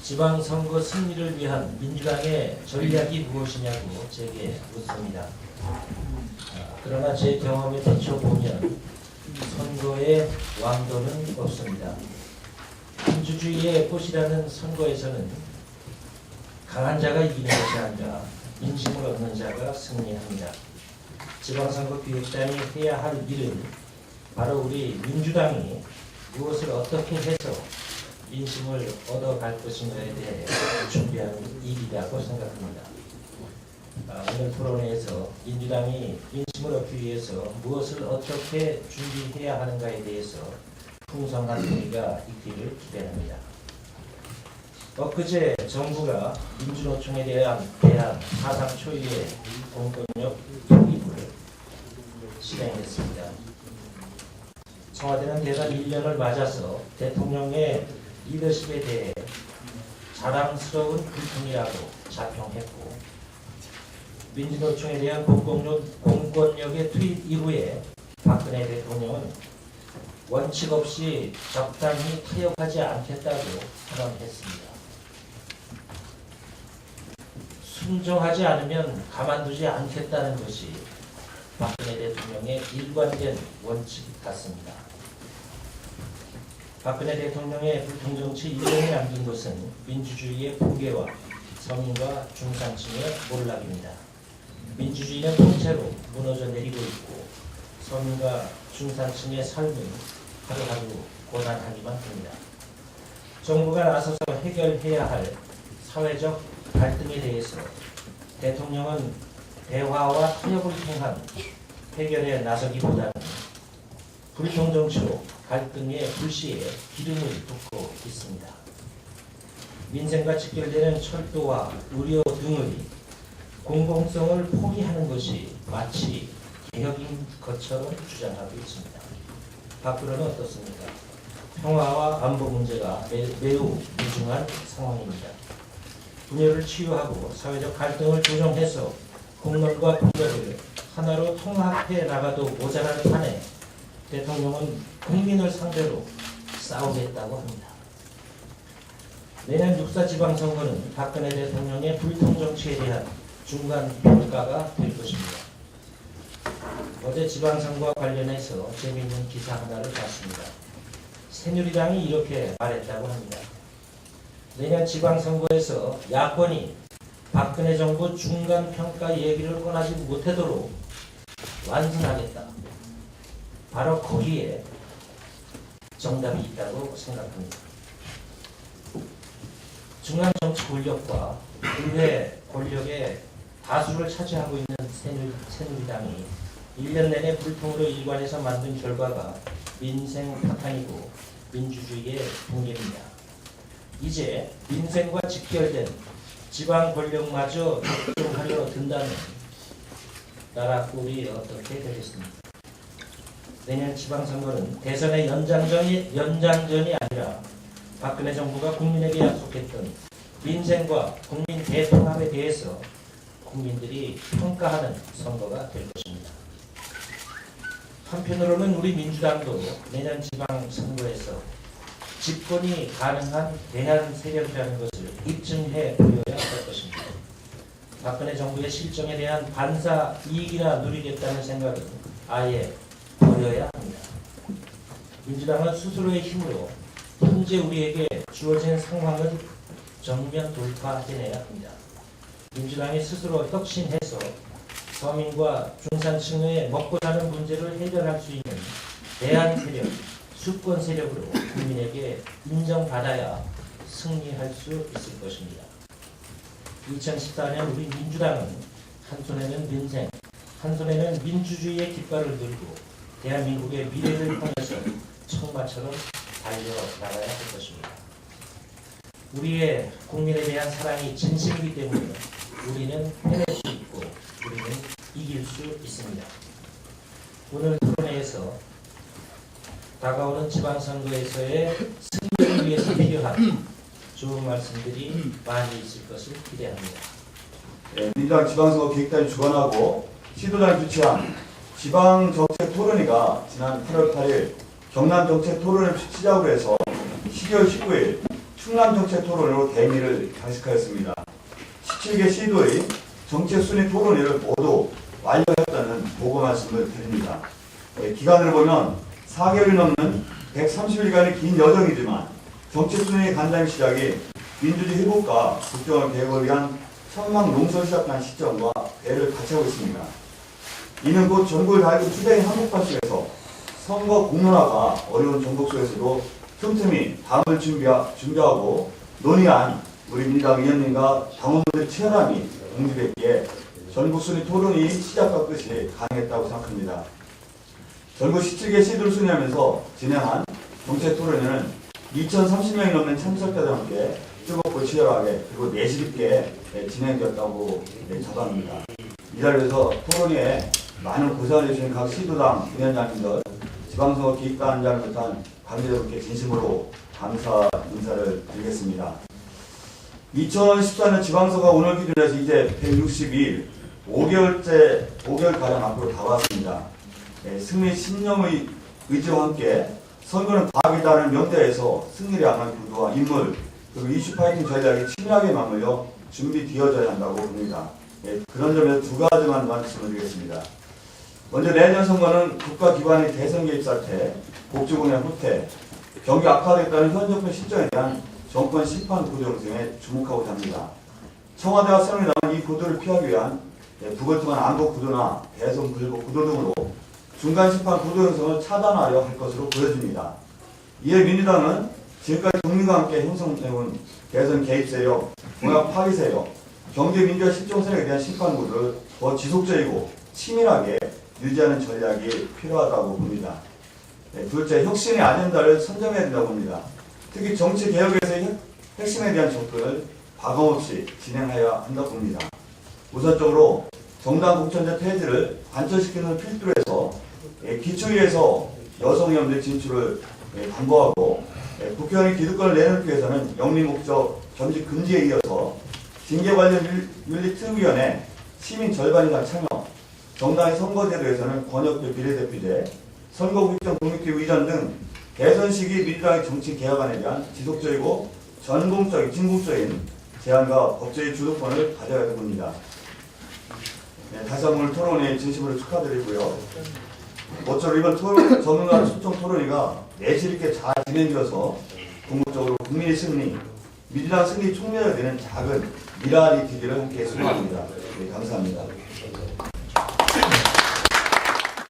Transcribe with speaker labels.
Speaker 1: 지방선거 승리를 위한 민주당의 전략이 무엇이냐고 제게 묻습니다. 그러나 제 경험에 비춰보면 선거의 왕도는 없습니다. 민주주의의 꽃이라는 선거에서는 강한 자가 이기는 것이 아니라 민심을 얻는 자가 승리합니다. 지방선거 기획단이 해야 할 일은 바로 우리 민주당이 무엇을 어떻게 해서 민심을 얻어갈 것인가에 대해 준비하는 일이라고 생각합니다. 오늘 토론회에서 민주당이 민심을 얻기 위해서 무엇을 어떻게 준비해야 하는가에 대해서 풍성한 논의가 있기를 기대합니다. 엊그제 정부가 민주노총에 대한 사상 초유의 공권력 투입을 실행했습니다. 청와대는 대선 1년을 맞아서 대통령의 리더십에 대해 자랑스러운 불통이라고 자평했고, 민주노총에 대한 공권력의 투입 이후에 박근혜 대통령은 원칙 없이 적당히 타협하지 않겠다고 선언했습니다. 순종하지 않으면 가만두지 않겠다는 것이 박근혜 대통령의 일관된 원칙 같습니다. 박근혜 대통령의 불통정치 1년이 남긴 것은 민주주의의 붕괴와 서민과 중산층의 몰락입니다. 민주주의는 통째로 무너져 내리고 있고 서민과 중산층의 삶은 하루하루 고난하기만 합니다. 정부가 나서서 해결해야 할 사회적 갈등에 대해서 대통령은 대화와 타협을 통한 해결에 나서기보다는 불통정치로 갈등의 불씨에 기름을 붓고 있습니다. 민생과 직결되는 철도와 의료 등의 공공성을 포기하는 것이 마치 개혁인 것처럼 주장하고 있습니다. 밖으로는 어떻습니까? 평화와 안보 문제가 매우 무중한 상황입니다. 분열을 치유하고 사회적 갈등을 조정해서 공론과 분열을 하나로 통합해 나가도 모자란 판에 대통령은 국민을 상대로 싸우겠다고 합니다. 내년 6.4 지방선거는 박근혜 대통령의 불통정치에 대한 중간 평가가 될 것입니다. 어제 지방선거와 관련해서 재미있는 기사 하나를 봤습니다. 새누리당이 이렇게 말했다고 합니다. 내년 지방선거에서 야권이 박근혜 정부 중간 평가 얘기를 꺼내지 못하도록 완승하겠다. 바로 거기에 정답이 있다고 생각합니다. 중앙 정치 권력과 의회 권력의 다수를 차지하고 있는 새누리당이 1년 내내 불통으로 일관해서 만든 결과가 민생 파탄이고 민주주의의 붕괴입니다. 이제 민생과 직결된 지방 권력마저 역종하려 든다면 나라 꼴이 어떻게 되겠습니까? 내년 지방선거는 대선의 연장전이 아니라 박근혜 정부가 국민에게 약속했던 민생과 국민 대통합에 대해서 국민들이 평가하는 선거가 될 것입니다. 한편으로는 우리 민주당도 내년 지방선거에서 집권이 가능한 대한 세력이라는 것을 입증해 보여야 할 것입니다. 박근혜 정부의 실정에 대한 반사 이익이나 누리겠다는 생각은 아예 버려야 합니다. 민주당은 스스로의 힘으로 현재 우리에게 주어진 상황을 정면 돌파해내야 합니다. 민주당이 스스로 혁신해서 서민과 중산층의 먹고 사는 문제를 해결할 수 있는 대한 세력, 수권 세력으로 국민에게 인정받아야 승리할 수 있을 것입니다. 2014년 우리 민주당은 한손에는 민생, 한손에는 민주주의의 깃발을 들고 대한민국의 미래를 향해서 청마처럼 달려나가야 할 것입니다. 우리의 국민에 대한 사랑이 진심이기 때문에 우리는 해낼 수 있고 우리는 이길 수 있습니다. 오늘 토론회에서 다가오는 지방선거에서의 승리를 위해서 필요한 좋은 말씀들이 많이 있을 것을 기대합니다.
Speaker 2: 네, 민주당 지방선거 기획단이 주관하고 시도당이 주최한 지방정책토론회가 지난 8월 8일 경남정책토론을 시작으로 해서 12월 19일 충남정책토론회로 대미를 장식하였습니다. 17개 시도의 정책순위 토론회를 모두 완료했다는 보고 말씀을 드립니다. 기간을 보면 4개월이 넘는 130일간의 긴 여정이지만 정책순위 간담회 시작이 민주주의 회복과 국정화 개혁을 위한 천막 농설 시작한 시점과 배를 같이 하고 있습니다. 이는 곧 전국을 달고 투쟁의 한복판 속에서 선거 공론화가 어려운 전국 속에서도 틈틈이 당을 준비하고 논의한 우리 민주당 의원님과 당원들의 치열함이 공유됐기에 전국 순위 토론이 시작과 끝이 가능했다고 생각합니다. 전국 17개 시도를 순회하면서 진행한 정책 토론회는 2,030명이 넘는 참석자들과 함께 뜨겁고 치열하게 그리고 내실 있게 진행되었다고 자부합니다. 이 자리에서 토론회에 많은 고생을 해주신 각 시도당 위원장님들, 지방선거 기획단장을 비롯한 관계자분께 진심으로 감사 인사를 드리겠습니다. 2014년 지방선거가 오늘 기준에서 이제 162일, 5개월가량 앞으로 다가왔습니다. 승리 신념의 의지와 함께 선거는 과학이다는 명대에서 승리를 향한 구도와 인물, 그리고 이슈 파이팅 전략이 친밀하게 맞물려 준비되어져야 한다고 봅니다. 그런 점에서 두 가지만 말씀을 드리겠습니다. 먼저 내년 선거는 국가기관의 대선 개입 사태, 복지군의 후퇴, 경기 악화되겠다는 현 정권 실정에 대한 정권 심판 구조 형성에 주목하고자 합니다. 청와대와 새누리 남은 이 구도를 피하기 위한 부걸통한 안보 구도나 대선 불복 구도 등으로 중간 심판 구도 형성을 차단하려 할 것으로 보여집니다. 이에 민주당은 지금까지 국민과 함께 형성해온 대선 개입 세력, 공약 파기 세력, 경제 민주화 실종 세력에 대한 심판 구도를 더 지속적이고 치밀하게 유지하는 전략이 필요하다고 봅니다. 둘째, 혁신의 아젠다를 선점해야 된다고 봅니다. 특히 정치 개혁에서의 핵심에 대한 접근을 과감없이 진행해야 한다고 봅니다. 우선적으로 정당 공천제 폐지를 관철시키는 필두로 해서 기초위에서 여성 의원들 진출을 당부하고 국회의원의 기득권을 내놓기 위해서는 영리 목적 겸직 금지에 이어서 징계 관련 윤리특위원회 시민 절반 이상 참여, 정당의 선거제도에서는 권역별 비례대표제, 선거국정 독립기구 이전 등 대선 시기 민주당의 정치 개혁안에 대한 지속적이고 전공적인 진국적인 제안과 법제의 주도권을 가져야 됩니다. 다시 한번 토론회 진심으로 축하드리고요. 모쪼록 이번 전문가 초청 토론회가 내실 있게 잘 진행되어서 궁극적으로 국민의 승리, 민주당 승리 촉매가 되는 작은 미랄이 되기를 함께 소망합니다. 감사합니다.